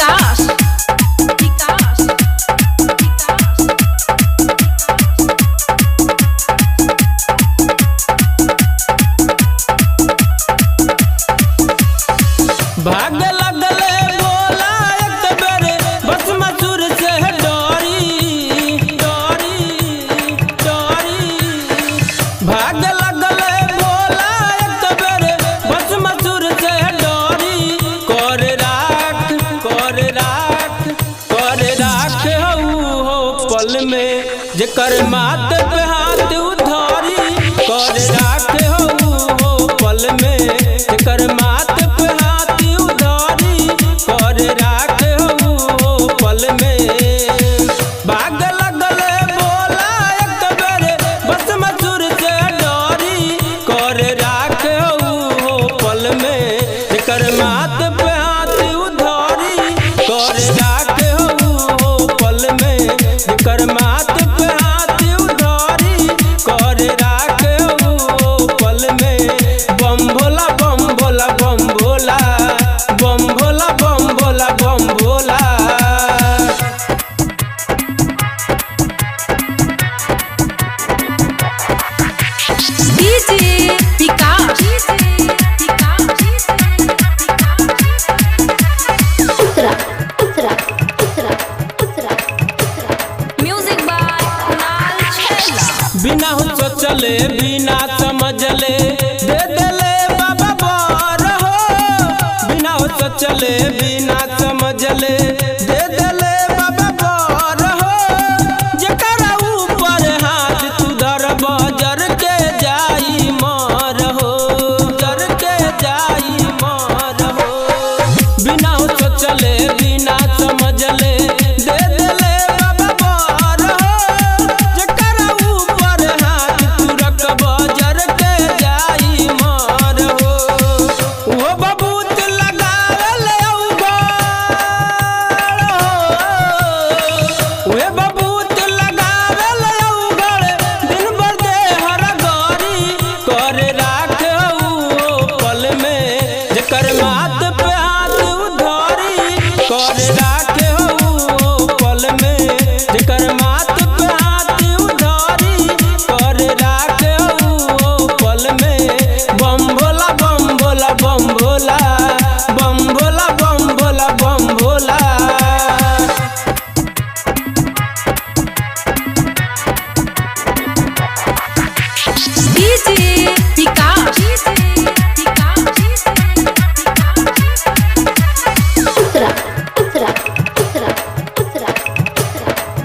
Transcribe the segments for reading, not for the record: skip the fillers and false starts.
विकास विकास भाग लगले बोला एक बेरे बस मसूर से डोरी डोरी डोरी भाग लगले बोला एक बेरे बस मसूर से डोरी कर राख हो पल में जेकर माथ पे हाथ उधारी कर राख हो पल में जेकर माथ पे हाथ उधारी कर राख हो पल में भाग लगले बोला एक बेरे बस मसूर से डोरी कर राख हो पल में जेकर माथ पे हाथ उधारी कर राख हो पल में जेकर माथ पे हाथ उधारी कर राख हो पल में Bam Bhola Bam Bhola Bam Bhola Bam Bhola Bam Bhola Bam Bhola DJ Vikas music by Kunal Chhela. बिना सोचले बिना समझले दे देले बाबा बार हो बिना सोचले बिना समझले दे देले बाबा बार हो जेकरा ऊपर हाथ तू धरब जर के जाई मार हो जर के जाई मार हो बिना सोचले बिना समझले दे देले बाबा बार हो जेकरा ऊपर हाथ तू रखब जर के जाई मार हो वो बबूत लगावल वे बबूत लगावल दिन भर दे हर गौरी कर राख हो पल में जेकर माथ पे हाथ उधारी कर राख हो पल में जेकर माथ पे हाथ उधारी कर राख हो पल में Bam Bhola Bam Bhola Bam Bhola Bam Bhola Bam Bhola Bam Bhola DJ Vikas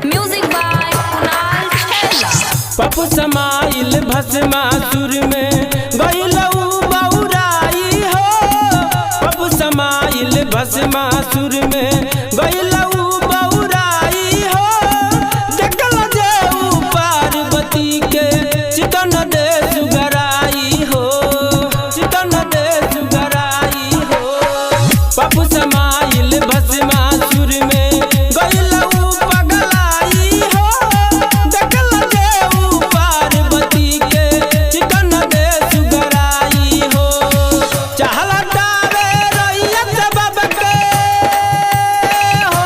music by Kunal Chhela. Pappu समाइल भस्मासुर में गइलऊ बौराई हो पप्पू समाइल भस्मासुर में गइलऊ बौराई हो देखल जे पार्वती के चितन दे सुगराई हो चितन दे सुगराई हो पप्पू समाइल भस्मासुर में गइलऊ पगलाई हो देखल जे पार्वती के चितन दे सुगराई हो चाहला तारे रैयत बाबा के हो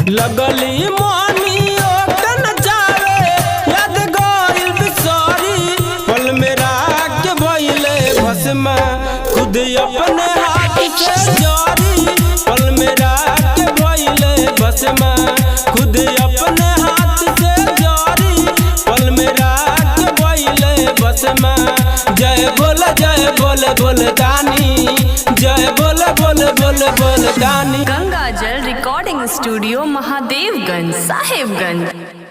लगली मोहनी ओकन जावे याद गइल बिसरी पल में राख भइले भस्म खुद अपने हाथ से जारी पल में राख भइले भस्म खुद अपने हाथ से जारी पल में राख भइले भस्म जय बोल दानी जय बोल दानी। गंगा जल रिकॉर्डिंग स्टूडियो महादेवगंज साहेबगंज।